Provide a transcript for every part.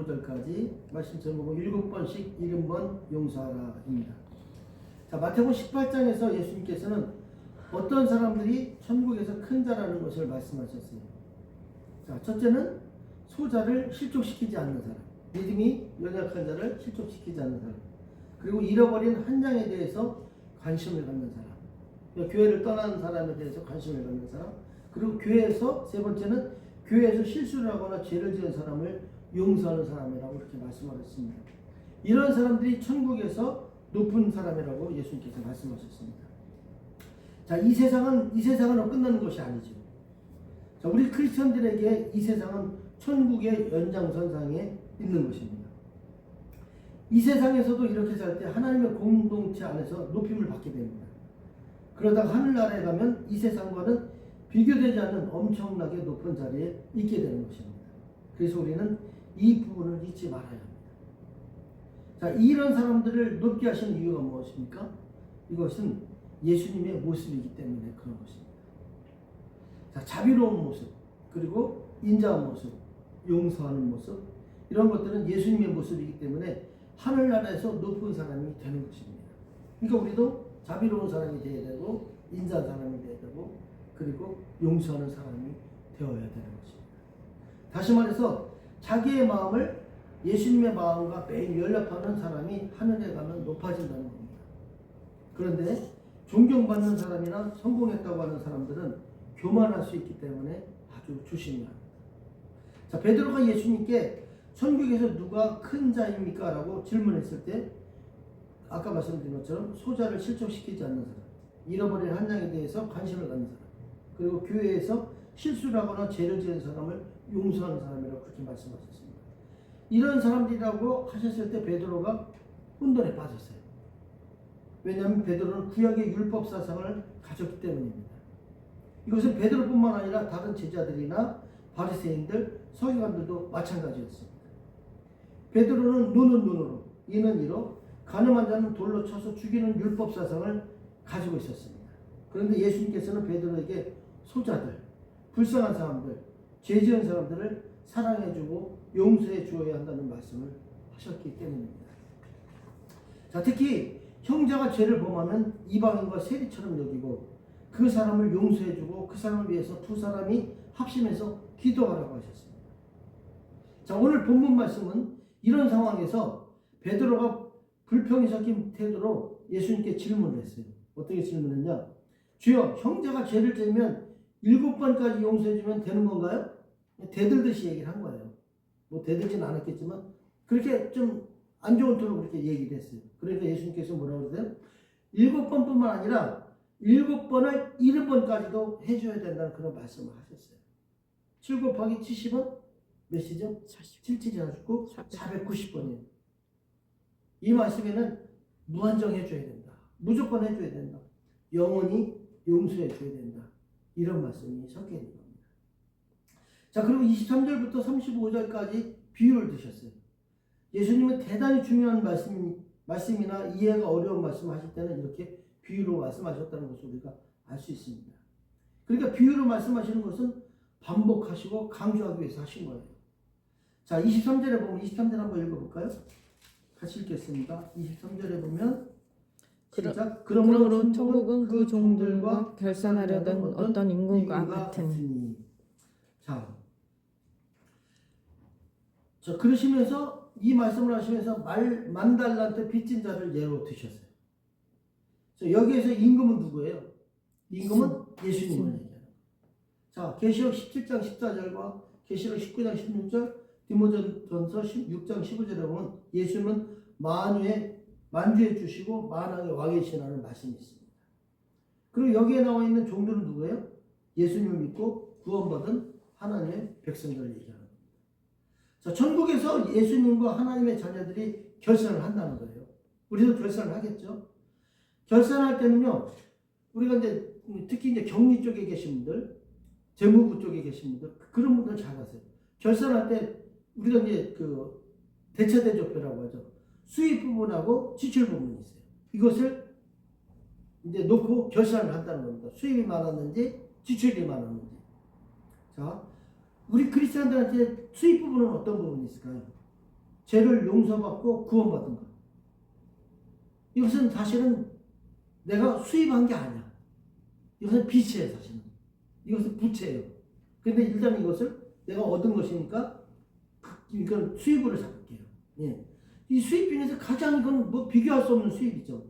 25절까지 말씀 제목은 7번씩 70번 용서하라입니다. 자, 마태복음 18장에서 예수님께서는 어떤 사람들이 천국에서 큰 자라는 것을 말씀하셨어요. 자, 첫째는 소자를 실족시키지 않는 사람, 믿음이 연약한 자를 실족시키지 않는 사람, 그리고 잃어버린 한 양에 대해서 관심을 갖는 사람, 그러니까 교회를 떠나는 사람에 대해서 관심을 갖는 사람, 그리고 교회에서 세 번째는 교회에서 실수를 하거나 죄를 지은 사람을 용서하는 사람이라고 이렇게 말씀하셨습니다. 이런 사람들이 천국에서 높은 사람이라고 예수님께서 말씀하셨습니다. 자, 이 세상은 끝나는 것이 아니죠. 자, 우리 크리스천들에게 이 세상은 천국의 연장선상에 있는 것입니다. 이 세상에서도 이렇게 살 때 하나님의 공동체 안에서 높임을 받게 됩니다. 그러다가 하늘나라에 가면 이 세상과는 비교되지 않는 엄청나게 높은 자리에 있게 되는 것입니다. 그래서 우리는 이 부분을 잊지 말아야 합니다. 자, 이런 사람들을 높게 하신 이유가 무엇입니까? 이것은 예수님의 모습이기 때문에 그런 것입니다. 자, 자비로운 모습, 그리고 인자한 모습, 용서하는 모습, 이런 것들은 예수님의 모습이기 때문에 하늘나라에서 높은 사람이 되는 것입니다. 그러니까 우리도 자비로운 사람이 되어야 되고, 인자한 사람이 되어야 되고, 그리고 용서하는 사람이 되어야 되는 것입니다. 다시 말해서 자기의 마음을 예수님의 마음과 매일 연락하는 사람이 하늘에 가면 높아진다는 겁니다. 그런데 존경받는 사람이나 성공했다고 하는 사람들은 교만할 수 있기 때문에 아주 조심해야 합니다. 자, 베드로가 예수님께 천국에서 누가 큰 자입니까? 라고 질문했을 때 아까 말씀드린 것처럼 소자를 실족시키지 않는 사람, 잃어버린 한 양에 대해서 관심을 갖는 사람, 그리고 교회에서 실수를 하거나 죄를 지은 사람을 용서하는 사람이라고 그렇게 말씀하셨습니다. 이런 사람들이라고 하셨을 때 베드로가 혼돈에 빠졌어요. 왜냐하면 베드로는 구약의 율법 사상을 가졌기 때문입니다. 이것은 베드로뿐만 아니라 다른 제자들이나 바리새인들, 서기관들도 마찬가지였습니다. 베드로는 눈은 눈으로, 이는 이로, 가늠한 자는 돌로 쳐서 죽이는 율법 사상을 가지고 있었습니다. 그런데 예수님께서는 베드로에게 소자들, 불쌍한 사람들, 죄 지은 사람들을 사랑해주고 용서해 주어야 한다는 말씀을 하셨기 때문입니다. 자, 특히 형제가 죄를 범하면 이방인과 세리처럼 여기고 그 사람을 용서해주고 그 사람을 위해서 두 사람이 합심해서 기도하라고 하셨습니다. 자, 오늘 본문 말씀은 이런 상황에서 베드로가 불평이 섞인 태도로 예수님께 질문을 했어요. 어떻게 질문했냐? 주여, 형제가 죄를 지으면 7번까지 용서해주면 되는 건가요? 대들듯이 얘기를 한 거예요. 뭐 대들지는 않았겠지만 그렇게 좀 안 좋은 토로 그렇게 얘기를 했어요. 그러니까 예수님께서 뭐라고 그러세요? 7번뿐만 아니라 7번을 70번까지도 해줘야 된다는 그런 말씀을 하셨어요. 7 곱하기 70은 몇이죠? 77이 하셨고 490번이에요. 이 말씀에는 무한정 해줘야 된다. 무조건 해줘야 된다. 영원히 용서해줘야 된다. 이런 말씀이 섞여 있는 겁니다. 자, 그리고 23절부터 35절까지 비유를 드셨어요. 예수님은 대단히 중요한 말씀이나 이해가 어려운 말씀을 하실 때는 이렇게 비유로 말씀하셨다는 것을 우리가 알 수 있습니다. 그러니까 비유로 말씀하시는 것은 반복하시고 강조하기 위해서 하신 거예요. 자, 23절에 보면 23절 한번 읽어볼까요? 같이 읽겠습니다. 23절에 보면 시작. 그러므로 천국은 그 종들과 결산하려던 어떤 인군과 같으니. 자, 그러시면서 이 말씀을 하시면서 만 달란트 빚진 자를 예로 드셨어요. 여기에서 임금은 누구예요? 임금은 예수님을 얘기해요. 자, 계시록 17장 14절과 계시록 19장 16절, 디모데전서 6장 15절에 보면 예수님은 만주해 주시고 만왕의 왕이시라는 말씀이 있습니다. 그리고 여기에 나와 있는 종들은 누구예요? 예수님을 믿고 구원받은 하나님의 백성들을 얘기하는 겁니다. 자, 천국에서 예수님과 하나님의 자녀들이 결산을 한다는 거예요. 우리도 결산을 하겠죠. 결산할 때는요, 우리가 이제 특히 이제 격리 쪽에 계신 분들, 재무부 쪽에 계신 분들, 그런 분들 잘 아세요. 결산할 때 우리가 이제 그 대차대조표라고 하죠. 수입 부분하고 지출 부분이 있어요. 이것을 이제 놓고 결산을 한다는 겁니다. 수입이 많았는지 지출이 많았는지. 자, 우리 크리스천들한테 수입 부분은 어떤 부분이 있을까요? 죄를 용서받고 구원받은 것. 이것은 사실은 내가 수입한 게 아니야. 이것은 빚이에요, 사실은. 이것은 부채예요. 근데 일단 이것을 내가 얻은 것이니까 이건 수입으로 잡을게요. 예. 이 수입 중에서 가장 이건 뭐 비교할 수 없는 수입이죠.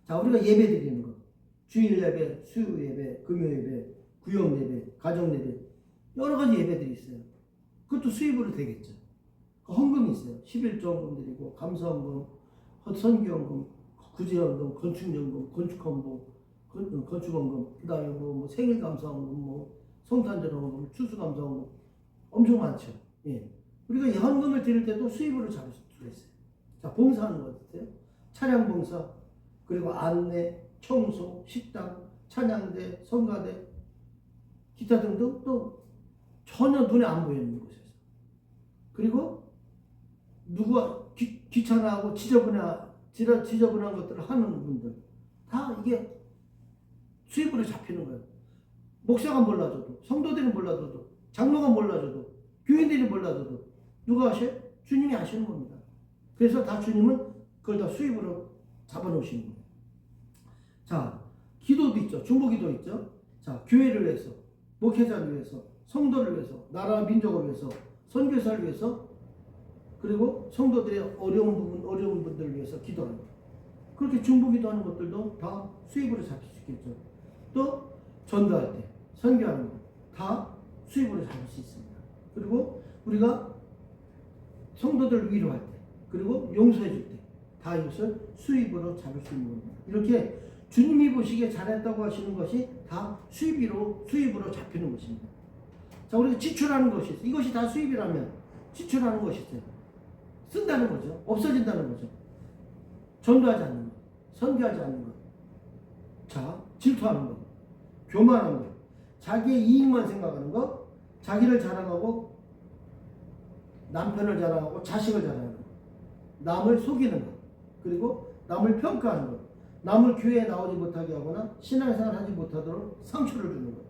자, 우리가 예배 드리는 것. 주일 예배, 수요 예배, 금요 예배, 구역 예배, 가정 예배. 여러 가지 예배들이 있어요. 그것도 수입으로 되겠죠. 헌금이 있어요. 11조헌금 드리고, 감사헌금, 선교헌금, 구제헌금, 건축연금, 건축헌금, 그 다음에 뭐 생일감사헌금, 성탄절헌금, 추수감사헌금 엄청 많죠. 예. 우리가 이 헌금을 드릴 때도 수입으로 잡을 수가 있어요. 자, 봉사하는 것 같아요. 차량 봉사, 그리고 안내, 청소, 식당, 찬양대, 성가대, 기타 등등 또 전혀 눈에 안 보이는 곳에서. 그리고 누가 귀찮아하고 지저분한 것들을 하는 분들 다 이게 수입으로 잡히는 거예요. 목사가 몰라줘도, 성도들이 몰라줘도, 장로가 몰라줘도, 교인들이 몰라줘도 누가 아셔요? 주님이 아시는 겁니다. 그래서 다 주님은 그걸 다 수입으로 잡아놓으시는 거예요. 자, 기도도 있죠. 중보기도 있죠. 자, 교회를 위해서, 목회자를 위해서, 성도를 위해서, 나라와 민족을 위해서, 선교사를 위해서, 그리고 성도들의 어려운 분들을 위해서 기도하는 거예요. 그렇게 중보기도 하는 것들도 다 수입으로 잡힐 수 있겠죠. 또 전도할 때, 선교하는 것 다 수입으로 잡을 수 있습니다. 그리고 우리가 성도들 위로할 때, 그리고 용서해 줄 때, 다 이것을 수입으로 잡을 수 있는 겁니다. 이렇게 주님이 보시기에 잘했다고 하시는 것이 다 수입으로 잡히는 것입니다. 자, 우리가 지출하는 것이 있어요. 이것이 다 수입이라면 지출하는 것이 있어요. 쓴다는 거죠. 없어진다는 거죠. 전도하지 않는 것, 선교하지 않는 것, 자, 질투하는 것, 교만한 것, 자기의 이익만 생각하는 것, 자기를 자랑하고 남편을 자랑하고 자식을 자랑하는 것, 남을 속이는 것, 그리고 남을 평가하는 것, 남을 교회에 나오지 못하게 하거나 신앙생활 하지 못하도록 상처를 주는 것,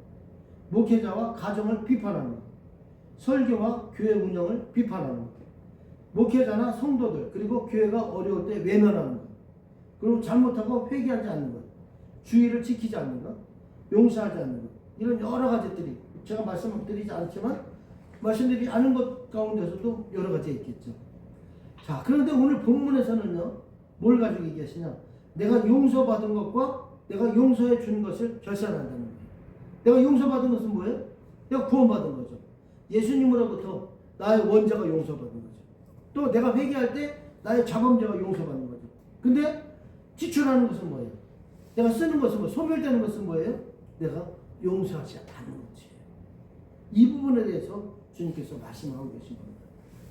목회자와 가정을 비판하는 것, 설교와 교회 운영을 비판하는 것, 목회자나 성도들 그리고 교회가 어려울 때 외면하는 것, 그리고 잘못하고 회개하지 않는 것, 주의를 지키지 않는 것, 용서하지 않는 것, 이런 여러 가지들이 제가 말씀드리지 않지만 말씀드리지 않은 것 가운데서도 여러 가지 있겠죠. 자, 그런데 오늘 본문에서는요, 뭘 가지고 얘기하시냐? 내가 용서받은 것과 내가 용서해 준 것을 결산한다는 거예요. 내가 용서받은 것은 뭐예요? 내가 구원받은 거죠. 예수님으로부터 나의 원죄가 용서받은 거죠. 또 내가 회개할 때 나의 자범죄가 용서받는 거죠. 근데 지출하는 것은 뭐예요? 내가 쓰는 것은 뭐, 소멸되는 것은 뭐예요? 내가 용서하지 않는 것이에요. 이 부분에 대해서 주님께서 말씀하고 계신 겁니다.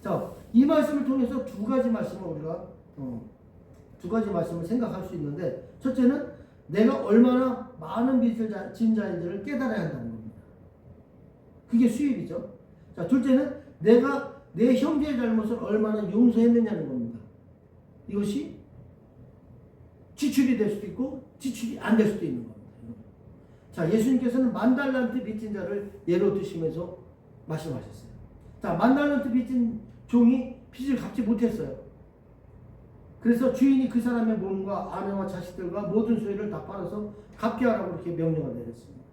자, 이 말씀을 통해서 두 가지 말씀을 우리가 두 가지 말씀을 생각할 수 있는데, 첫째는 내가 얼마나 많은 빚을 진 자인지를 깨달아야 한다는 겁니다. 그게 수입이죠. 자, 둘째는 내가 내 형제의 잘못을 얼마나 용서했느냐는 겁니다. 이것이 지출이 될 수도 있고 지출이 안 될 수도 있는 겁니다. 자, 예수님께서는 10,000달란트 빚진 자를 예로 드시면서 말씀하셨어요. 자, 10,000달란트 빚진 종이 빚을 갚지 못했어요. 그래서 주인이 그 사람의 몸과 아내와 자식들과 모든 소유를 다 팔아서 갚게 하라고 그렇게 명령을 내렸습니다.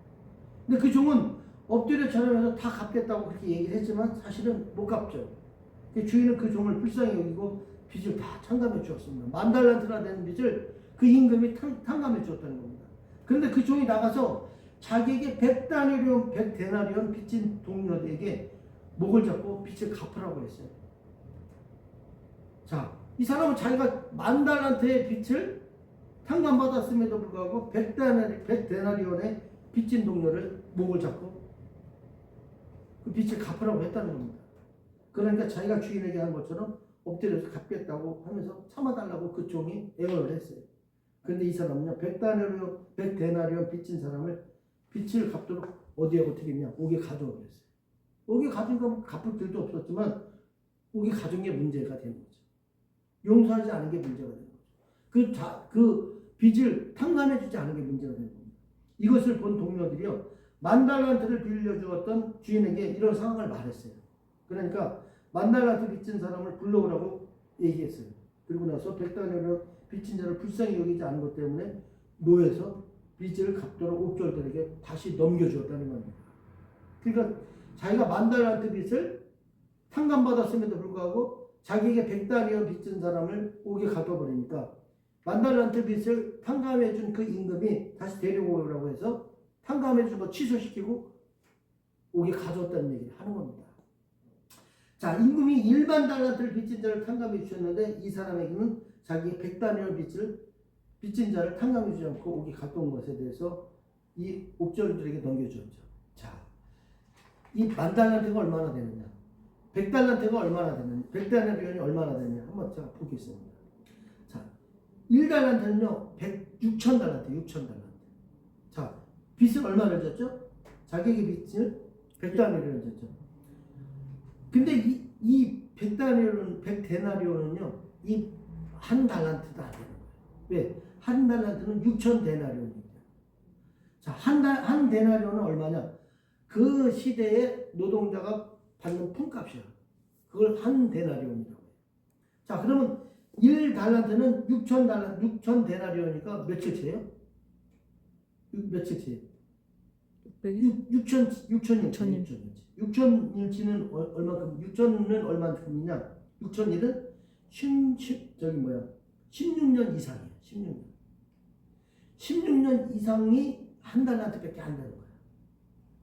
근데 그 종은 엎드려 절하면서 다 갚겠다고 그렇게 얘기를 했지만 사실은 못 갚죠. 주인은 그 종을 불쌍히 여기고 빚을 다 탕감해 주었습니다. 10,000달란트나 되는 빚을 그 임금이 탕감해 주었다는 겁니다. 그런데 그 종이 나가서 자기에게 100데나리온 빚진 동료에게 목을 잡고 빚을 갚으라고 했어요. 자, 이 사람은 자기가 10,000달란트의 빚을 탕감받았음에도 불구하고 100데나리온의 빚진 동료를 목을 잡고 그 빚을 갚으라고 했다는 겁니다. 그러니까 자기가 주인에게 한 것처럼 엎드려서 갚겠다고 하면서 참아달라고 그 종이 애원을 했어요. 그런데 이 사람은요, 100데나리온 빚진 사람을 빚을 갚도록 어떻게 했냐? 옥에 가두어 버렸어요. 옥에 가둔 건 갚을 길도 없었지만 옥에 가둔 게 문제가 되는 거죠. 용서하지 않은 게 문제가 되는 거죠. 그 빚을 탕감해 주지 않은 게 문제가 되는 겁니다. 이것을 본 동료들이요, 10,000달란트를 빌려주었던 주인에게 이런 상황을 말했어요. 그러니까 만달란트 빚진 사람을 불러오라고 얘기했어요. 그리고 나서 100달러를 빚진 자를 불쌍히 여기지 않은 것 때문에 노예에서 빚을 갚도록 옥졸들에게 다시 넘겨주었다는 겁니다. 그러니까 자기가 만달란트 빚을 탕감받았음에도 불구하고 자기에게 100달러 빚진 사람을 옥에 가둬버리니까 만달란트 빚을 탕감해준 그 임금이 다시 데려오라고 해서 탕감해준 거 취소시키고 옥에 가져왔다는 얘기를 하는 겁니다. 자, 임금이 1만 달란트를 빚진 자를 탕감해 주셨는데 이 사람에게는 자기의 100달러 빚진 자를 탕감해 주지 않고 옥에 가둬온 것에 대해서 이 옥졸들에게 넘겨주었죠. 자, 이 만 달란트가 얼마나 되느냐? 100달란트가 얼마나 되느냐? 100달란트가 얼마나 되느냐? 한번 제가 보겠습니다. 자, 1달란트는요, 6천 달란트, 6천 달란트. 자, 빚을 얼마를 졌죠? 자기에게 빚을 100달러를 졌죠. 근데 이 100데나리온은요, 이 한 달란트도 안 되는 거예요. 왜? 한 달란트는 6천 데나리온입니다. 자, 한 데나리온은 얼마냐? 그 시대에 노동자가 받는 품값이야. 그걸 한 데나리온이라고 해요. 자, 그러면 1달란트는 6천 데나리온이니까 며칠째예요? 며칠째예요? 6천일치. 6천일치는 얼마큼? 6천은 얼마큼이냐? 6천일은 16년 이상이에요. 16년. 16년 이상이 한 달란트밖에 안 되는 거예요.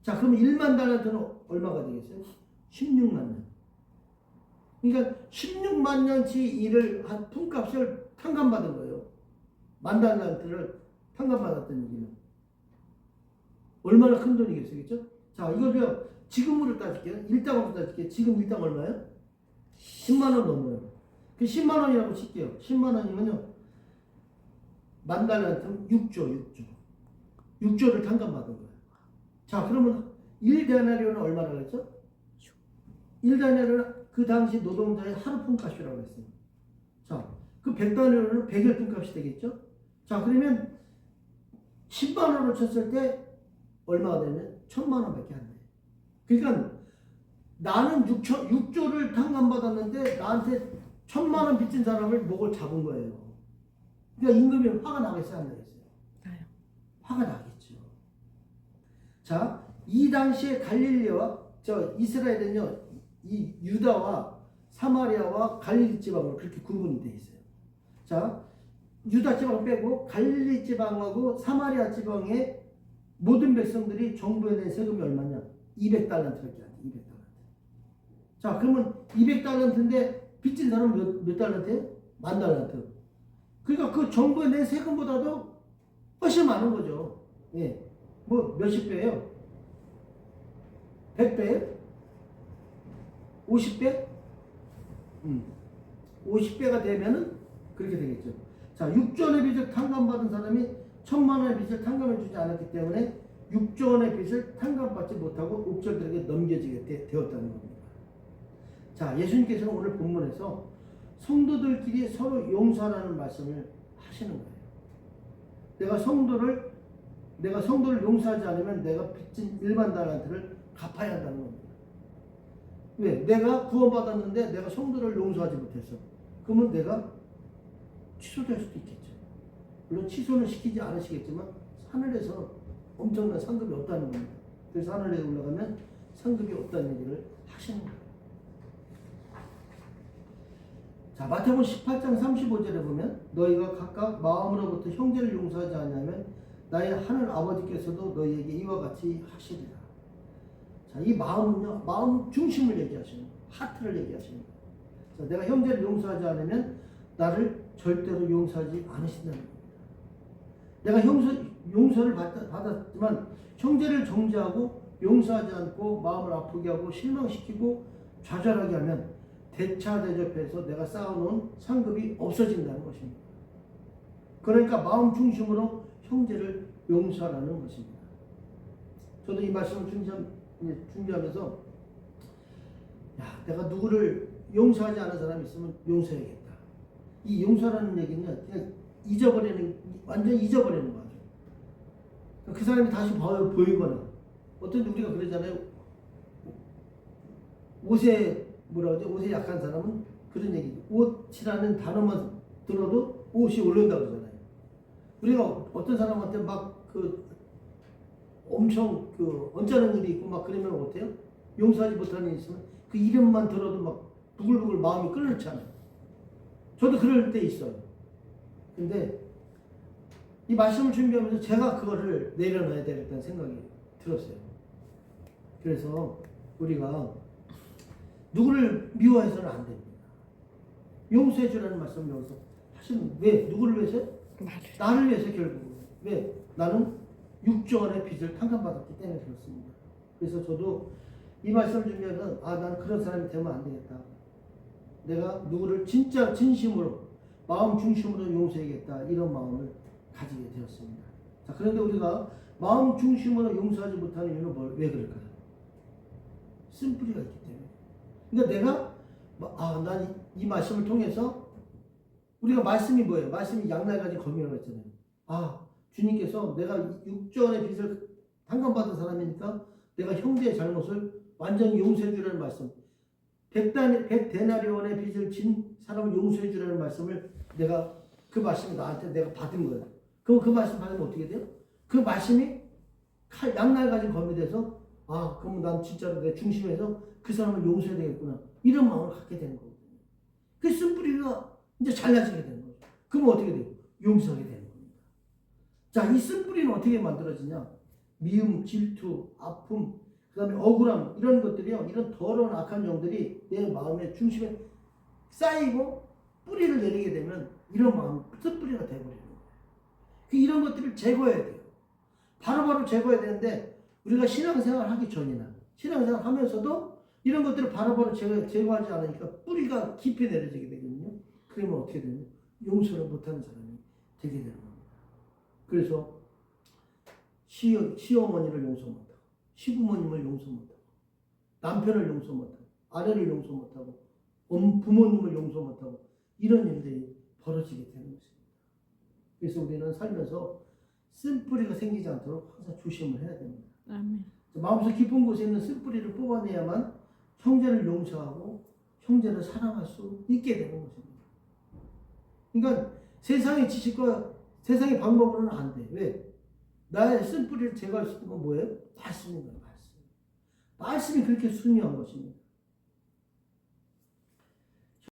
자, 그럼 1만 달란트는 얼마가 되겠어요? 16만 년. 그러니까 16만 년치 일을 한 품값을 탕감받은 거예요. 만 달란트를 탕감받았던 얘기는. 얼마나 큰 돈이겠어요, 그렇죠? 자, 이거를 지금으로 따질게요. 일당으로 따질게요. 지금 일당 얼마예요? 10만 원 넘어요. 그 10만 원이라고 칠게요. 10만 원이면요, 만 달란트는 6조를 탕감받은 거예요. 자, 그러면 1데나리온은 얼마라고 했죠? 1데나리온은 그 당시 노동자의 하루 품값이라고 했어요. 자, 그 100데나리온은 100일 품값이 되겠죠? 자, 그러면 10만 원으로 쳤을 때 얼마가 되면 1000만 원밖에 안 돼요. 그러니까 나는 6조를 탕감받았는데 나한테 1000만 원 빚진 사람을 목을 잡은 거예요. 그러니까 임금이 화가 나겠어요, 안 나겠어요? 화가 나겠죠. 자, 이 당시에 갈릴리와 이스라엘은요, 이 유다와 사마리아와 갈릴리 지방으로 그렇게 구분이 되어 있어요. 자, 유다 지방 빼고 갈릴리 지방하고 사마리아 지방의 모든 백성들이 정부에 낸 세금이 얼마냐? 200달란트밖에 안 돼. 200달란트. 자, 그러면 200달란트인데 빚진 사람은 몇 달란트예요? 만 달란트. 그러니까 그 정부에 낸 세금보다도 훨씬 많은 거죠. 예. 뭐 몇십 배예요? 100배예요? 50배? 50배가 되면은 그렇게 되겠죠. 자, 6조원의 빚을 탕감받은 사람이 1000만 원의 빚을 탕감해 주지 않았기 때문에 6조 원의 빚을 탕감받지 못하고 옥졸들에게 넘겨지게 되었다는 겁니다. 자, 예수님께서는 오늘 본문에서 성도들끼리 서로 용서하라는 말씀을 하시는 거예요. 내가 성도를 용서하지 않으면 내가 빚진 1만 달란트를 갚아야 한다는 겁니다. 왜? 내가 구원받았는데 내가 성도를 용서하지 못했어. 그러면 내가 취소될 수도 있겠죠. 물론 취소는 시키지 않으시겠지만 하늘에서 엄청난 상급이 없다는 겁니다. 그래서 하늘에 올라가면 상급이 없다는 얘기를 하시는 거예요. 자, 마태복음 18장 35절에 보면 너희가 각각 마음으로부터 형제를 용서하지 않으면 나의 하늘 아버지께서도 너희에게 이와 같이 하시리라. 자, 이 마음은요, 마음 중심을 얘기하시는 거예요. 하트를 얘기하시는 거예요. 자, 내가 형제를 용서하지 않으면 나를 절대로 용서하지 않으신다는 겁니다. 내가 용서를 받았지만 형제를 정죄하고 용서하지 않고 마음을 아프게 하고 실망시키고 좌절하게 하면 대차대접해서 내가 쌓아놓은 상급이 없어진다는 것입니다. 그러니까 마음 중심으로 형제를 용서하라는 것입니다. 저도 이 말씀을 준비하면서 내가 누구를 용서하지 않은 사람이 있으면 용서해야겠다. 이 용서라는 얘기는 그냥 완전히 잊어버리는 거죠. 그 사람이 다시 보이거나, 어떤 우리가 그러잖아요. 옷에 뭐라 그러지? 옷에 약한 사람은 그런 얘기. 옷이라는 단어만 들어도 옷이 오른다고 그러잖아요. 우리가 어떤 사람한테 막 그 엄청 그 언짢은 일이 있고 막 그러면 어때요? 용서하지 못하는 일이 있으면 그 이름만 들어도 막 부글부글 마음이 끓는잖아요. 저도 그럴 때 있어요. 근데 이 말씀을 준비하면서 제가 그거를 내려놔야 되겠다는 생각이 들었어요. 그래서 우리가 누구를 미워해서는 안 됩니다. 용서해 주라는 말씀을 여기서 하시는, 왜? 누구를 위해서? 나를 위해서 결국은. 왜? 나는 6조 원의 빚을 탕감받았기 때문에 그렇습니다. 그래서 저도 이 말씀을 준비하면 나는 그런 사람이 되면 안 되겠다. 내가 누구를 진짜 진심으로 마음 중심으로 용서해야겠다, 이런 마음을 가지게 되었습니다. 자, 그런데 우리가 마음 중심으로 용서하지 못하는 이유는 왜 그럴까요? 쓴뿌리가 있기 때문에. 그러니까 내가 난 이 말씀을 통해서 우리가 말씀이 뭐예요? 말씀이 양날가지 검이라고 했잖아요. 주님께서 내가 6조 원의 빚을 탕감받은 사람이니까 내가 형제의 잘못을 완전히 용서해 주라는 말씀. 100데나리온의 빚을 진 사람을 용서해 주라는 말씀을 그 말씀을 나한테 내가 받은 거예요. 그럼 그 말씀 받으면 어떻게 돼요? 그 말씀이 양날가지 검이 돼서 그럼 난 진짜로 내 중심에서 그 사람을 용서해야 되겠구나, 이런 마음을 갖게 되는 거거든요. 그 쓴뿌리가 이제 잘라지게 되는 거죠. 그럼 어떻게 돼요? 용서하게 되는 겁니다. 자, 이 쓴뿌리는 어떻게 만들어지냐? 미움, 질투, 아픔, 그 다음에 억울함, 이런 것들이요, 이런 더러운 악한 영들이 내 마음의 중심에 쌓이고 뿌리를 내리게 되면 이런 마음, 쓴뿌리가 되어버리는 거예요. 이런 것들을 제거해야 돼요. 바로바로 제거해야 되는데, 우리가 신앙생활 하기 전이나 신앙생활 하면서도 이런 것들을 바로바로 제거하지 않으니까 뿌리가 깊이 내려지게 되거든요. 그러면 어떻게 되냐? 용서를 못하는 사람이 되게 되는 겁니다. 그래서 시어머니를 용서 못하고, 시부모님을 용서 못하고, 남편을 용서 못하고, 아내를 용서 못하고, 부모님을 용서 못하고, 이런 일들이 벌어지게 되는 것입니다. 그래서 우리는 살면서 쓴뿌리가 생기지 않도록 항상 조심을 해야 됩니다. 아멘. 마음속 깊은 곳에 있는 쓴뿌리를 뽑아내야만 형제를 용서하고 형제를 사랑할 수 있게 되는 것입니다. 그러니까 세상의 지식과 세상의 방법으로는 안 돼. 왜? 나의 쓴뿌리를 제거할 수 있는 건 뭐예요? 말씀인 거예요. 말씀이 그렇게 중요한 것입니다.